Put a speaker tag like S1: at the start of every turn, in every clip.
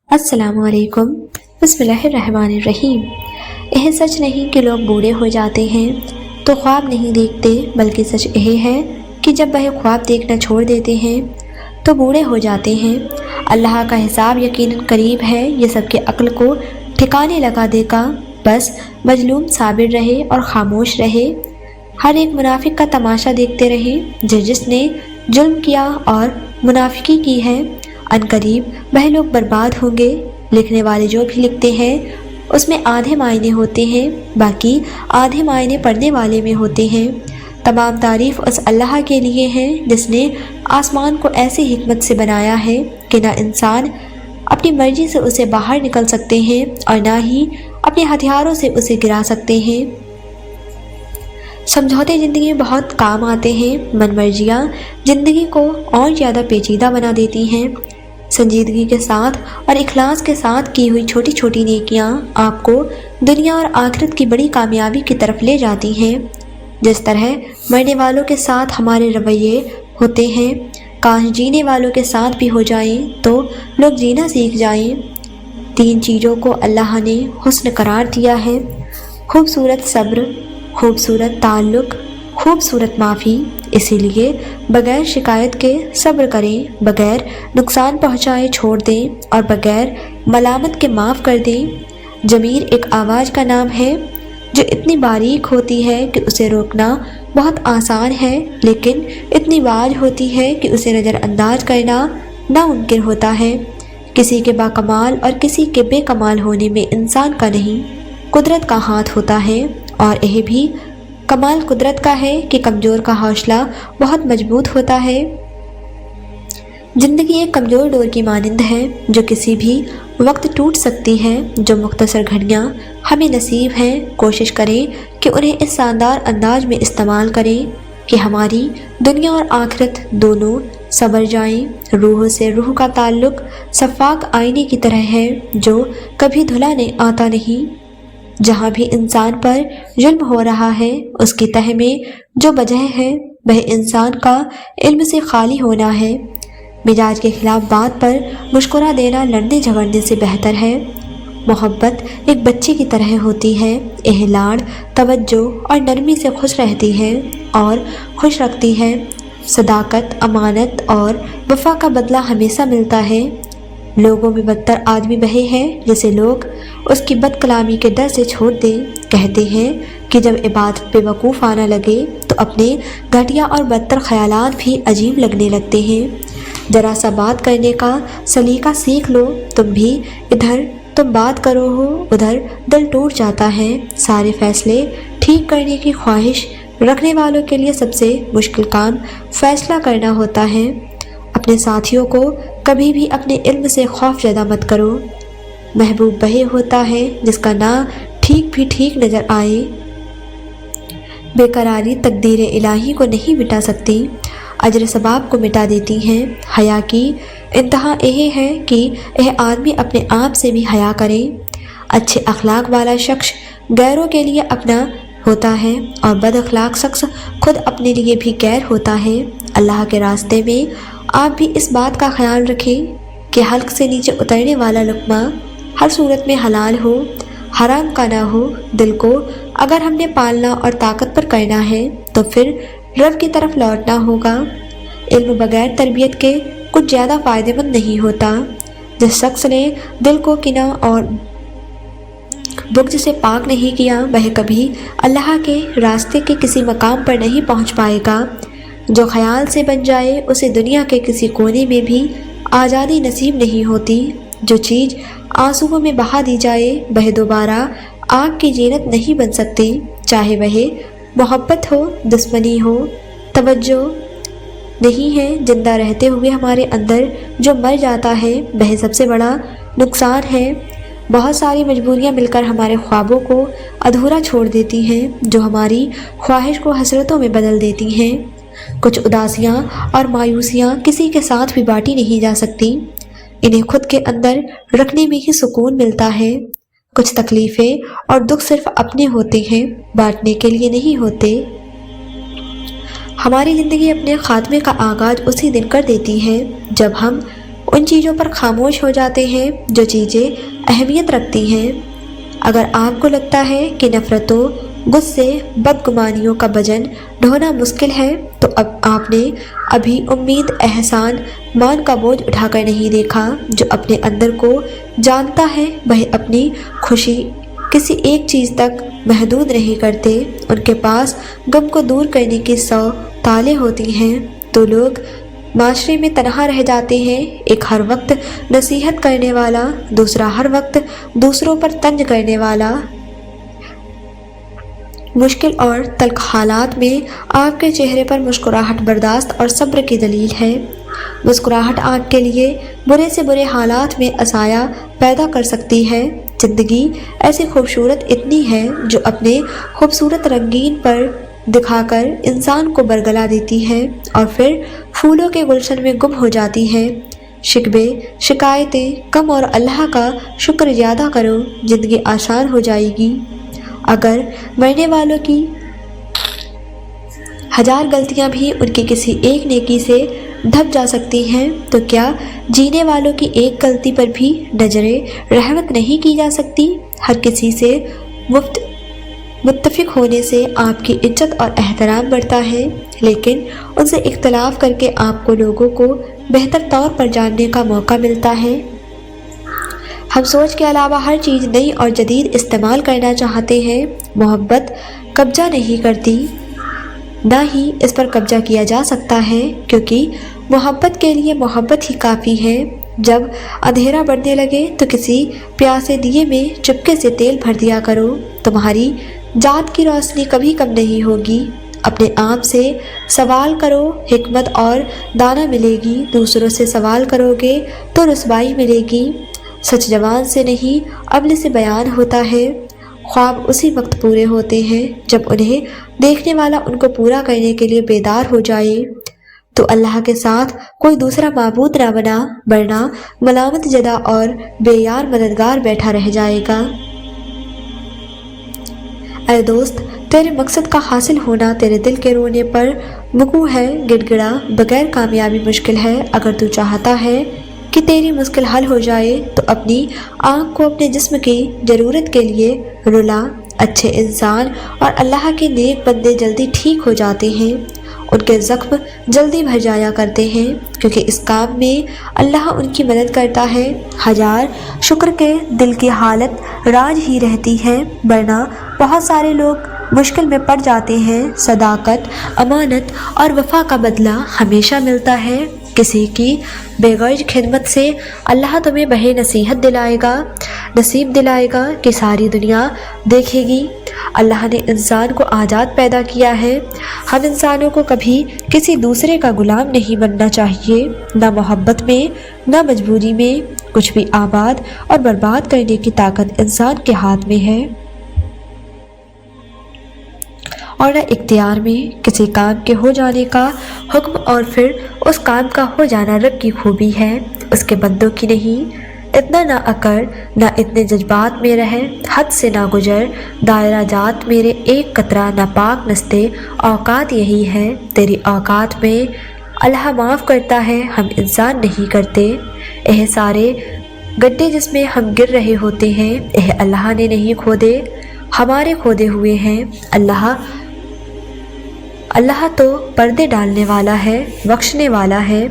S1: السلام علیکم۔ بسم اللہ الرحمن الرحیم۔ یہ سچ نہیں کہ لوگ بوڑھے ہو جاتے ہیں تو خواب نہیں دیکھتے، بلکہ سچ یہ ہے کہ جب وہ خواب دیکھنا چھوڑ دیتے ہیں تو بوڑھے ہو جاتے ہیں۔ اللہ کا حساب یقیناً قریب ہے، یہ سب کے عقل کو ٹھکانے لگا دے گا۔ بس مظلوم صابر رہے اور خاموش رہے، ہر ایک منافق کا تماشا دیکھتے رہے۔ جس نے ظلم کیا اور منافقی کی ہے، ان قریب وہ لوگ برباد ہوں گے۔ لکھنے والے جو بھی لکھتے ہیں اس میں آدھے معنی ہوتے ہیں، باقی آدھے معنی پڑھنے والے میں ہوتے ہیں۔ تمام تعریف اس اللہ کے لیے ہے جس نے آسمان کو ایسی حکمت سے بنایا ہے کہ نہ انسان اپنی مرضی سے اسے باہر نکل سکتے ہیں اور نہ ہی اپنے ہتھیاروں سے اسے گرا سکتے ہیں۔ سمجھوتے زندگی میں بہت کام آتے ہیں، من مرضیاں زندگی کو اور زیادہ پیچیدہ بنا دیتی ہیں۔ سنجیدگی کے ساتھ اور اخلاص کے ساتھ کی ہوئی چھوٹی چھوٹی نیکیاں آپ کو دنیا اور آخرت کی بڑی کامیابی کی طرف لے جاتی ہیں۔ جس طرح مرنے والوں کے ساتھ ہمارے رویے ہوتے ہیں، کاش جینے والوں کے ساتھ بھی ہو جائیں تو لوگ جینا سیکھ جائیں۔ 3 چیزوں کو اللہ نے حسن قرار دیا ہے: خوبصورت صبر، خوبصورت تعلق، خوبصورت معافی۔ اسی لیے بغیر شکایت کے صبر کریں، بغیر نقصان پہنچائے چھوڑ دیں اور بغیر ملامت کے معاف کر دیں۔ ضمیر ایک آواز کا نام ہے جو اتنی باریک ہوتی ہے کہ اسے روکنا بہت آسان ہے، لیکن اتنی واج ہوتی ہے کہ اسے نظر انداز کرنا ناممکن ہوتا ہے۔ کسی کے باکمال اور کسی کے بے کمال ہونے میں انسان کا نہیں، قدرت کا ہاتھ ہوتا ہے، اور یہ بھی کمال قدرت کا ہے کہ کمزور کا حوصلہ بہت مضبوط ہوتا ہے۔ زندگی ایک کمزور ڈور کی مانند ہے جو کسی بھی وقت ٹوٹ سکتی ہے۔ جو مختصر گھڑیاں ہمیں نصیب ہیں، کوشش کریں کہ انہیں اس شاندار انداز میں استعمال کریں کہ ہماری دنیا اور آخرت دونوں سنور جائیں۔ روح سے روح کا تعلق شفاف آئینے کی طرح ہے جو کبھی دھلا آتا نہیں۔ جہاں بھی انسان پر ظلم ہو رہا ہے، اس کی تہ میں جو وجہ ہے وہ انسان کا علم سے خالی ہونا ہے۔ مزاج کے خلاف بات پر مسکرا دینا لڑنے جھگڑنے سے بہتر ہے۔ محبت ایک بچے کی طرح ہوتی ہے، یہ لاڑ، توجہ اور نرمی سے خوش رہتی ہے اور خوش رکھتی ہے۔ صداقت، امانت اور وفا کا بدلہ ہمیشہ ملتا ہے۔ لوگوں میں بدتر آدمی وہی ہے جسے لوگ اس کی بد کلامی کے ڈر سے چھوڑ دیں۔ کہتے ہیں کہ جب عبادت پہ وقوف آنا لگے تو اپنے گھٹیا اور بدتر خیالات بھی عجیب لگنے لگتے ہیں۔ ذرا سا بات کرنے کا سلیقہ سیکھ لو، تم بھی ادھر تم بات کرو ہو ادھر دل ٹوٹ جاتا ہے۔ سارے فیصلے ٹھیک کرنے کی خواہش رکھنے والوں کے لیے سب سے مشکل کام فیصلہ کرنا ہوتا ہے۔ اپنے ساتھیوں کو کبھی بھی اپنے علم سے خوف زدہ مت کرو۔ محبوب وہی ہوتا ہے جس کا نہ ٹھیک بھی ٹھیک نظر آئے۔ بے قراری تقدیر الہی کو نہیں مٹا سکتی، اجر ثواب کو مٹا دیتی ہیں۔ حیا کی انتہا یہ ہے کہ یہ آدمی اپنے آپ سے بھی حیا کرے۔ اچھے اخلاق والا شخص غیروں کے لیے اپنا ہوتا ہے اور بد اخلاق شخص خود اپنے لیے بھی غیر ہوتا ہے۔ اللہ کے راستے میں آپ بھی اس بات کا خیال رکھیں کہ حلق سے نیچے اترنے والا لقمہ ہر صورت میں حلال ہو، حرام کا نہ ہو۔ دل کو اگر ہم نے پالنا اور طاقت پر کرنا ہے تو پھر رب کی طرف لوٹنا ہوگا۔ علم بغیر تربیت کے کچھ زیادہ فائدہ مند نہیں ہوتا۔ جس شخص نے دل کو کینہ اور بغض سے پاک نہیں کیا، وہ کبھی اللہ کے راستے کے کسی مقام پر نہیں پہنچ پائے گا۔ جو خیال سے بن جائے اسے دنیا کے کسی کونے میں بھی آزادی نصیب نہیں ہوتی۔ جو چیز آنسوؤں میں بہا دی جائے وہ دوبارہ آگ کی زینت نہیں بن سکتی، چاہے وہ محبت ہو، دشمنی ہو۔ توجہ نہیں ہے زندہ رہتے ہوئے ہمارے اندر جو مر جاتا ہے وہ سب سے بڑا نقصان ہے۔ بہت ساری مجبوریاں مل کر ہمارے خوابوں کو ادھورا چھوڑ دیتی ہیں، جو ہماری خواہش کو حسرتوں میں بدل دیتی ہیں۔ کچھ اداسیاں اور مایوسیاں کسی کے ساتھ بھی بانٹی نہیں جا سکتی، انہیں خود کے اندر رکھنے میں ہی سکون ملتا ہے۔ کچھ تکلیفیں اور دکھ صرف اپنے ہوتے ہیں، بانٹنے کے لیے نہیں ہوتے۔ ہماری زندگی اپنے خاتمے کا آغاز اسی دن کر دیتی ہے جب ہم उन चीज़ों पर खामोश हो जाते हैं जो चीज़ें अहमियत रखती हैं। अगर आपको लगता है कि नफ़रतों, गुस्से, बदगुमानियों का वजन ढोना मुश्किल है, तो अब आपने अभी उम्मीद, एहसान, मान का बोझ उठाकर नहीं देखा। जो अपने अंदर को जानता है वह अपनी खुशी किसी एक चीज़ तक महदूद नहीं करते। उनके पास गम को दूर करने की 100 तालें होती हैं। तो लोग माशरे में तनहा रह जाते हैं, एक हर वक्त नसीहत करने वाला, दूसरा हर वक्त दूसरों पर तंज करने वाला। मुश्किल और तल्ख हालात में आपके चेहरे पर मुस्कुराहट बर्दाश्त और सब्र की दलील है। मुस्कुराहट आपके लिए बुरे से बुरे हालात में असाया पैदा कर सकती है। ज़िंदगी ऐसी खूबसूरत इतनी है जो अपने खूबसूरत रंगीन पर दिखाकर इंसान को बरगला देती है और फिर फूलों के गुलशन में गुम हो जाती है। शिकवे, शिकायतें कम और अल्लाह का शुक्र ज़्यादा करो, ज़िंदगी आसान हो जाएगी। अगर मरने वालों की 1000 गलतियां भी उनकी किसी एक नेकी से ढक जा सकती हैं, तो क्या जीने वालों की एक गलती पर भी नजरे रहमत नहीं की जा सकती? हर किसी से मुत्तफिक होने से आपकी इज्जत और एहतराम बढ़ता है, लेकिन उनसे इख्तलाफ करके आपको लोगों को बेहतर तौर पर जानने का मौका मिलता है। हम सोच के अलावा हर चीज़ नई और जदीद इस्तेमाल करना चाहते हैं। मोहब्बत कब्जा नहीं करती, ना ही इस पर कब्जा किया जा सकता है, क्योंकि मोहब्बत के लिए मोहब्बत ही काफ़ी है। जब अंधेरा बढ़ने लगे तो किसी प्यासे दिए में चुपके से तेल भर दिया करो। तुम्हारी जात की रोशनी कभी कम नहीं होगी। अपने आप से सवाल करो, हिकमत और दाना मिलेगी। दूसरों से सवाल करोगे तो रुसवाई मिलेगी। सच जबान से नहीं, अमल से बयान होता है। ख्वाब उसी वक्त पूरे होते हैं जब उन्हें देखने वाला उनको पूरा करने के लिए बेदार हो जाए। तो अल्लाह के साथ कोई दूसरा माबूद ना बना, वरना मलामत जदा और बेयार मददगार बैठा रह जाएगा। ऐ दोस्त, तेरे मकसद का हासिल होना तेरे दिल के रोने पर मुकू है। गिड़गिड़ा बगैर कामयाबी मुश्किल है। अगर तू चाहता है कि तेरी मुश्किल हल हो जाए तो अपनी आँख को अपने जिस्म की ज़रूरत के लिए रुला। अच्छे इंसान और अल्लाह के नेक बंदे जल्दी ठीक हो जाते हैं, उनके ज़ख्म जल्दी भर जाया करते हैं, क्योंकि इस काम में अल्लाह उनकी मदद करता है। 1000 शुक्र के दिल की हालत राज ही रहती है, वरना बहुत सारे लोग मुश्किल में पड़ जाते हैं। सदाकत, अमानत और वफा का बदला हमेशा मिलता है। किसी की बेगर्ज खिदमत से अल्लाह तुम्हें बहे नसीब दिलाएगा कि सारी दुनिया देखेगी। अल्लाह ने इंसान को आज़ाद पैदा किया है। हम इंसानों को कभी किसी दूसरे का गुलाम नहीं बनना चाहिए, ना मोहब्बत में ना मजबूरी में। कुछ भी आबाद और बर्बाद करने की ताकत इंसान के हाथ में है और न इख्तियार में। किसी काम के हो जाने का हुक्म और फिर उस काम का हो जाना रब की खूबी है, उसके बंदों की नहीं। इतना ना अकड़, ना इतने जज्बात में रहे, हद से ना गुजर। दायरा जात मेरे एक कतरा ना पाक नस्ते, औकात यही है तेरी औकात में। अल्लाह माफ़ करता है, हम इंसान नहीं करते। यह सारे गड्ढे जिसमें हम गिर रहे होते हैं, यह अल्लाह ने नहीं खोदे, हमारे खोदे हुए हैं। अल्लाह तो पर्दे डालने वाला है, बख्शने वाला है।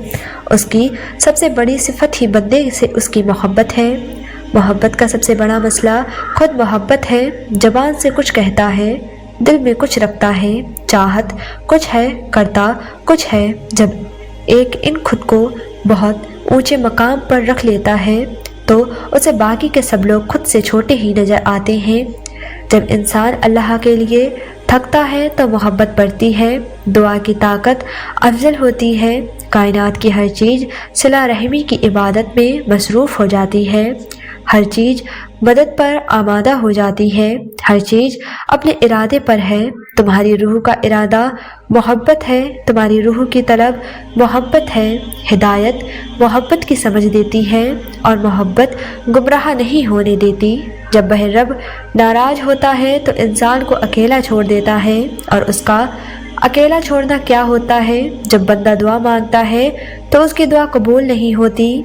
S1: उसकी सबसे बड़ी सिफत ही बंदे से उसकी मोहब्बत है। मोहब्बत का सबसे बड़ा मसला खुद मोहब्बत है। ज़बान से कुछ कहता है, दिल में कुछ रखता है। चाहत कुछ है, करता कुछ है। जब एक इन खुद को बहुत ऊंचे मकाम पर रख लेता है तो उसे बाकी के सब लोग खुद से छोटे ही नज़र आते हैं। जब इंसान अल्लाह के लिए थकता है तो मोहब्बत बढ़ती है। दुआ की ताकत अफजल होती है। कायनात की हर चीज़ सिला रहमी की इबादत में मसरूफ़ हो जाती है। हर चीज़ मदद पर आमादा हो जाती है। हर चीज़ अपने इरादे पर है। तुम्हारी रूह का इरादा मोहब्बत है, तुम्हारी रूह की तलब मोहब्बत है। हिदायत मोहब्बत की समझ देती है और मोहब्बत गुमराह नहीं होने देती। जब वह रब नाराज़ होता है तो इंसान को अकेला छोड़ देता है, और उसका अकेला छोड़ना क्या होता है? जब बंदा दुआ मांगता है तो उसकी दुआ कबूल नहीं होती।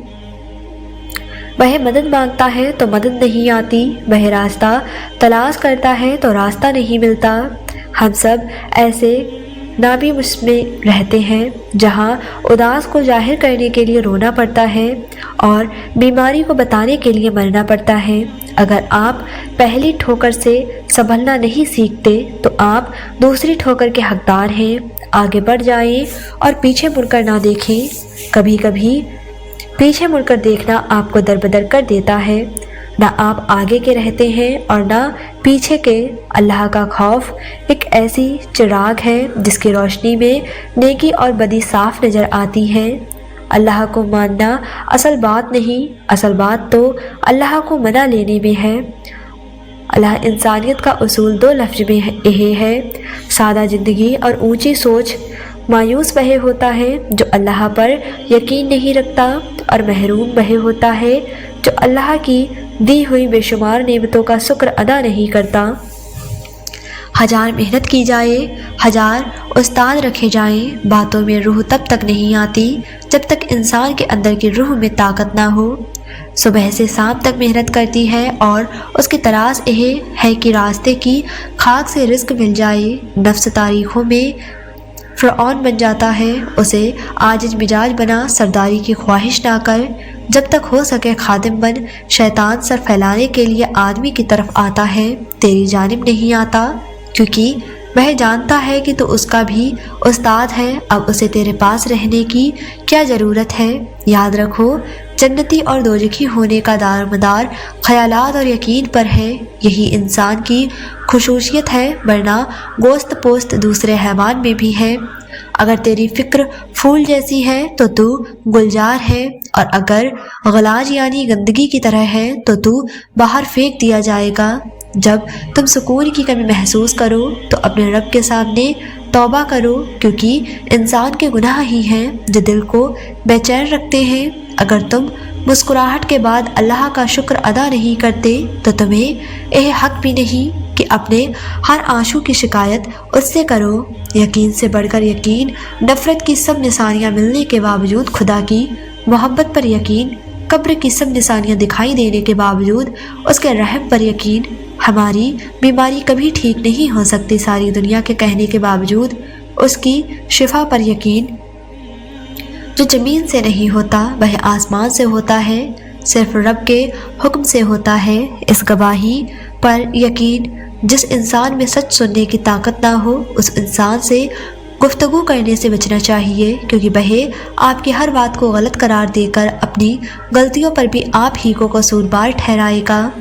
S1: वह मदद मांगता है तो मदद नहीं आती, वह रास्ता तलाश करता है तो रास्ता नहीं मिलता। हम सब ऐसे नाबी मुस्में रहते हैं जहाँ उदास को जाहिर करने के लिए रोना पड़ता है और बीमारी को बताने के लिए मरना पड़ता है। अगर आप पहली ठोकर से संभलना नहीं सीखते तो आप दूसरी ठोकर के हकदार हैं। आगे बढ़ जाएं और पीछे मुड़कर ना देखें। कभी कभी पीछे मुड़कर देखना आपको दरबदर कर देता है। ना आप आगे के रहते हैं और ना पीछे के। अल्लाह का खौफ एक ऐसी चिराग है जिसकी रोशनी में नेकी और बदी साफ नज़र आती है। अल्लाह को मानना असल बात नहीं, असल बात तो अल्लाह को मना लेने में है। अल्लाह इंसानियत का उसूल 2 लफ्ज़ में यह है, सादा ज़िंदगी और ऊंची सोच। मायूस वह होता है जो अल्लाह पर यकीन नहीं रखता और महरूम वह होता है जो अल्लाह की दी हुई बेशुमार नेमतों का शुक्र अदा नहीं करता। हजार मेहनत की जाए, हजार उस्ताद रखे जाएं, बातों में रूह तब तक नहीं आती जब तक इंसान के अंदर की रूह में ताकत ना हो। सुबह से शाम तक मेहनत करती है और उसकी तलाश यह है कि रास्ते की खाक से रिस्क मिल जाए। नफ्स तारीखों में फ़िरऔन बन जाता है, उसे आजिज़ मिजाज बना, सरदारी की ख्वाहिश ना कर। जब तक हो सके खादिम बन, शैतान सर फैलाने के लिए आदमी की तरफ आता है, तेरी जानिब नहीं आता, क्योंकि वह जानता है कि तो उसका भी उस्ताद है। अब उसे तेरे पास रहने की क्या ज़रूरत है। याद रखो, जन्नती और दोजखी होने का दारमदार ख्यालात और यकीन पर है। यही इंसान की खुसूसियत है, वरना गोश्त पोस्त दूसरे हैवान में भी है। अगर तेरी फ़िक्र फूल जैसी है तो तू गुलजार है, और अगर गलाज यानी गंदगी की तरह है तो तू बाहर फेंक दिया जाएगा। जब तुम सुकून की कमी महसूस करो तो अपने रब के सामने तौबा करो, क्योंकि इंसान के गुनाह ही हैं जो दिल को बेचैन रखते हैं। अगर तुम मुस्कुराहट के बाद अल्लाह का शुक्र अदा नहीं करते तो तुम्हें यह हक भी नहीं कि अपने हर आंसू की शिकायत उससे करो। यकीन से बढ़कर यकीन, नफ़रत की सब निशानियाँ मिलने के बावजूद खुदा की मोहब्बत पर यकीन, कब्र की सब निशानियाँ दिखाई देने के बावजूद उसके रहम पर यकीन। हमारी बीमारी कभी ठीक नहीं हो सकती सारी दुनिया के कहने के बावजूद उसकी शिफा पर यकीन। जो ज़मीन से नहीं होता वह आसमान से होता है, सिर्फ रब के हुक्म से होता है। इस गवाही पर यकीन, जिस इंसान में सच सुनने की ताकत ना हो उस इंसान से गुफ्तगू करने से बचना चाहिए, क्योंकि वह आपकी हर बात को गलत करार देकर अपनी गलतियों पर भी आप ही को कसूरवार ठहराएगा।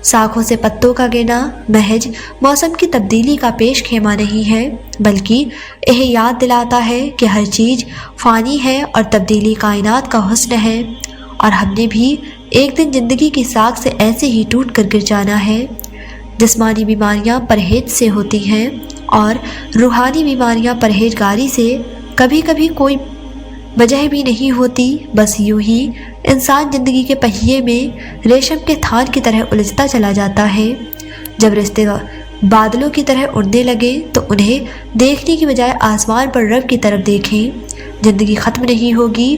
S1: साखों से पत्तों का गिरना महज मौसम की तब्दीली का पेश खेमा नहीं है, बल्कि यह याद दिलाता है कि हर चीज़ फ़ानी है और तब्दीली कायनात का हुस्न है, और हमने भी एक दिन ज़िंदगी की साख से ऐसे ही टूट कर गिर जाना है। जिस्मानी बीमारियां परहेज से होती हैं और रूहानी बीमारियां परहेजगारी से। कभी कभी कोई वजह भी नहीं होती, बस यूं ही इंसान ज़िंदगी के पहिए में रेशम के थान की तरह उलझता चला जाता है। जब रिश्ते बादलों की तरह उड़ने लगे तो उन्हें देखने की बजाय आसमान पर रब की तरफ देखें। ज़िंदगी ख़त्म नहीं होगी।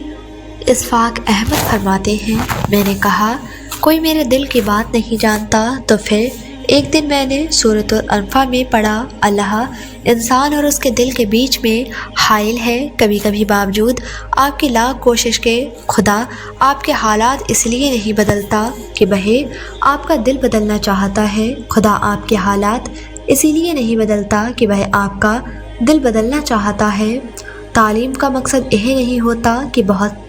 S1: इस्फाक अहमद फरमाते हैं, मैंने कहा कोई मेरे दिल की बात नहीं जानता, तो फिर एक दिन मैंने सूरतुल अनफा में पढ़ा, अल्लाह इंसान और उसके दिल के बीच में हाइल है। कभी कभी बावजूद आपकी लाख कोशिश के खुदा आपके हालात इसलिए नहीं बदलता कि वह आपका दिल बदलना चाहता है। खुदा आपके हालात इसीलिए नहीं बदलता कि वह आपका दिल बदलना चाहता है। तालीम का मकसद यह नहीं होता कि बहुत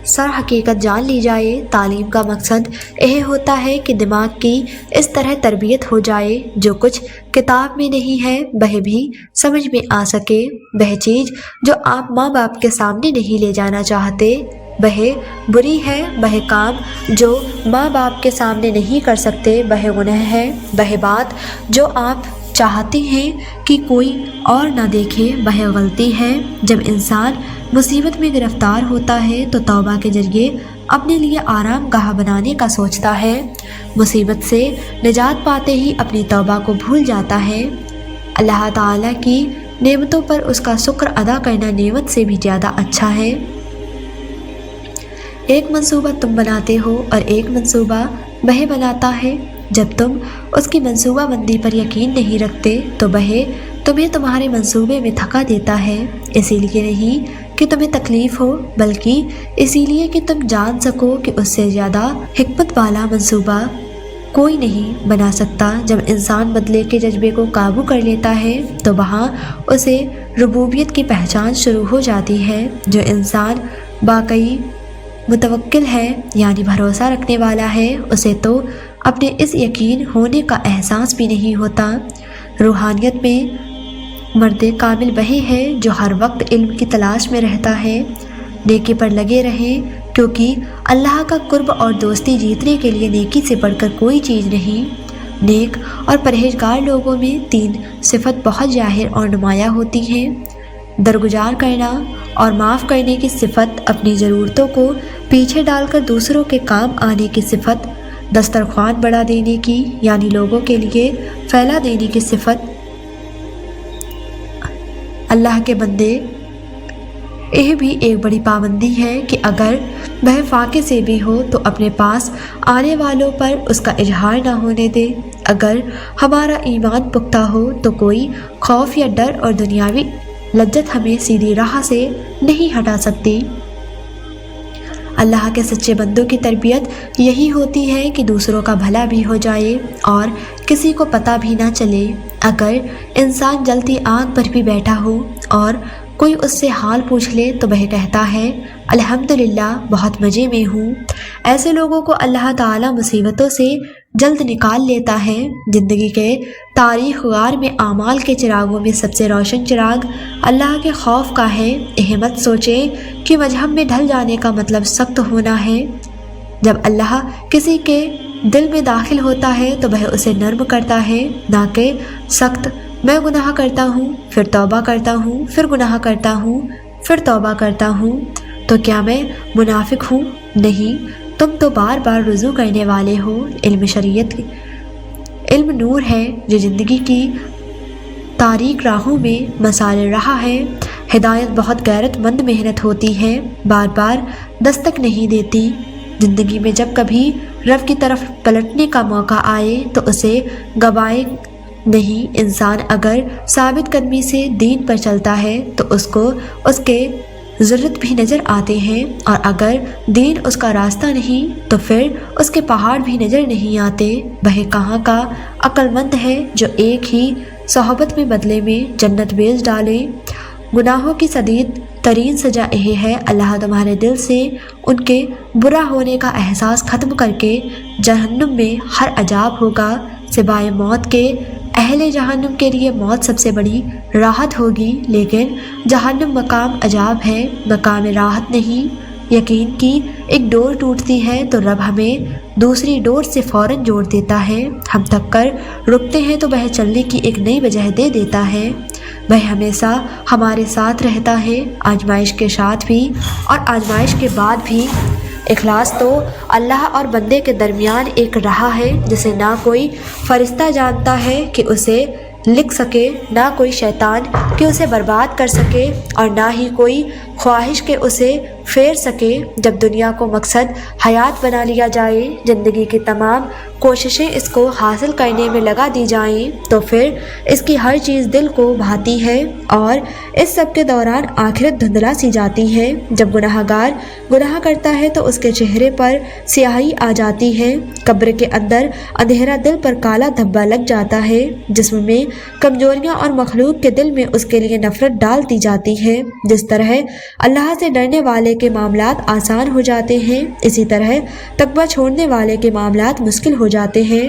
S1: सर हकीकत जान ली जाए। तालीम का मकसद यह होता है कि दिमाग की इस तरह तरबियत हो जाए जो कुछ किताब में नहीं है वह भी समझ में आ सके। वह चीज़ जो आप माँ बाप के सामने नहीं ले जाना चाहते वह बुरी है, वह काम जो माँ बाप के सामने नहीं कर सकते वह गुनाह है, वह बात जो आप चाहते हैं कि कोई और ना देखे वह गलती है। जब इंसान मुसीबत में गिरफ्तार होता है तो तौबा के जरिए अपने लिए आराम गाह बनाने का सोचता है। मुसीबत से निजात पाते ही अपनी तौबा को भूल जाता है। अल्लाह ताला की नेमतों पर उसका शुक्र अदा करना नेमत से भी ज़्यादा अच्छा है। ایک منصوبہ تم بناتے ہو اور ایک منصوبہ بہے بناتا ہے۔ جب تم اس کی منصوبہ بندی پر یقین نہیں رکھتے تو بہے تمہیں تمہارے منصوبے میں تھکا دیتا ہے، اسی لیے نہیں کہ تمہیں تکلیف ہو بلکہ اسی لیے کہ تم جان سکو کہ اس سے زیادہ حکمت والا منصوبہ کوئی نہیں بنا سکتا۔ جب انسان بدلے کے جذبے کو قابو کر لیتا ہے تو وہاں اسے ربوبیت کی پہچان شروع ہو جاتی ہے۔ جو انسان واقعی متوکل ہے یعنی بھروسہ رکھنے والا ہے، اسے تو اپنے اس یقین ہونے کا احساس بھی نہیں ہوتا۔ روحانیت میں مرد کامل وہی ہے جو ہر وقت علم کی تلاش میں رہتا ہے۔ نیکی پر لگے رہیں کیونکہ اللہ کا قرب اور دوستی جیتنے کے لیے نیکی سے بڑھ کر کوئی چیز نہیں۔ نیک اور پرہیزگار لوگوں میں 3 صفت بہت ظاہر اور نمایاں ہوتی ہیں: درگزار کرنا اور معاف کرنے کی صفت، اپنی ضرورتوں کو پیچھے ڈال کر دوسروں کے کام آنے کی صفت، دسترخوان بڑھا دینے کی یعنی لوگوں کے لیے پھیلا دینے کی صفت۔ اللہ کے بندے، یہ بھی ایک بڑی پابندی ہے کہ اگر وہ فاقے سے بھی ہو تو اپنے پاس آنے والوں پر اس کا اظہار نہ ہونے دے۔ اگر ہمارا ایمان پختہ ہو تو کوئی خوف یا ڈر اور دنیاوی لذت ہمیں سیدھی راہ سے نہیں ہٹا سکتی۔ اللہ کے سچے بندوں کی تربیت یہی ہوتی ہے کہ دوسروں کا بھلا بھی ہو جائے اور کسی کو پتہ بھی نہ چلے۔ اگر انسان جلتی آگ پر بھی بیٹھا ہو اور کوئی اس سے حال پوچھ لے تو وہ کہتا ہے الحمدللہ بہت مزے میں ہوں۔ ایسے لوگوں کو اللہ تعالی مصیبتوں سے جلد نکال لیتا ہے۔ زندگی کے تاریخ غار میں اعمال کے چراغوں میں سب سے روشن چراغ اللہ کے خوف کا ہے۔ احمت سوچیں کہ مذہب میں ڈھل جانے کا مطلب سخت ہونا ہے۔ جب اللہ کسی کے دل میں داخل ہوتا ہے تو وہ اسے نرم کرتا ہے، نہ کہ سخت۔ میں گناہ کرتا ہوں، پھر توبہ کرتا ہوں، پھر گناہ کرتا ہوں، پھر توبہ کرتا ہوں، تو کیا میں منافق ہوں؟ نہیں، تم تو بار بار رجوع کرنے والے ہو۔ علم نور ہے جو زندگی کی تاریک راہوں میں مسال رہا ہے۔ ہدایت بہت غیرت مند محنت ہوتی ہے، بار بار دستک نہیں دیتی۔ زندگی میں جب کبھی رب کی طرف پلٹنے کا موقع آئے تو اسے گوائے نہیں۔ انسان اگر ثابت قدمی سے دین پر چلتا ہے تو اس کو اس کے ضرورت بھی نظر آتے ہیں، اور اگر دین اس کا راستہ نہیں تو پھر اس کے پہاڑ بھی نظر نہیں آتے۔ وہ کہاں کا عقل مند ہے جو ایک ہی صحبت میں بدلے میں جنت بیچ ڈالے۔ گناہوں کی شدید ترین سزا یہ ہے اللہ تمہارے دل سے ان کے برا ہونے کا احساس ختم کر کے جہنم میں ہر عذاب ہوگا سوائے موت کے۔ اہل جہنم کے لیے موت سب سے بڑی راحت ہوگی، لیکن جہنم مقام عذاب ہے، مقام راحت نہیں۔ یقین کی ایک ڈور ٹوٹتی ہے تو رب ہمیں دوسری ڈور سے فوراً جوڑ دیتا ہے۔ ہم تھک کر رکتے ہیں تو وہ چلنے کی ایک نئی وجہ دے دیتا ہے۔ وہ ہمیشہ ہمارے ساتھ رہتا ہے، آزمائش کے ساتھ بھی اور آزمائش کے بعد بھی۔ اخلاص تو اللہ اور بندے کے درمیان ایک راہ ہے جسے نہ کوئی فرشتہ جانتا ہے کہ اسے لکھ سکے، نہ کوئی شیطان کہ اسے برباد کر سکے، اور نہ ہی کوئی خواہش کہ اسے پھیر سکے۔ جب دنیا کو مقصد حیات بنا لیا جائے، زندگی کی تمام کوششیں اس کو حاصل کرنے میں لگا دی جائیں تو پھر اس کی ہر چیز دل کو بھاتی ہے، اور اس سب کے دوران آخرت دھندلا سی جاتی ہے۔ جب گناہ گار گناہ کرتا ہے تو اس کے چہرے پر سیاہی آ جاتی ہے، قبر کے اندر اندھیرا دل پر کالا دھبا لگ جاتا ہے، جسم میں کمزوریاں اور مخلوق کے دل میں اس کے لیے نفرت ڈال دی جاتی ہے۔ جس طرح اللہ سے ڈرنے والے کے معاملات آسان ہو جاتے ہیں، اسی طرح تقویٰ چھوڑنے والے کے معاملات مشکل ہو جاتے ہیں۔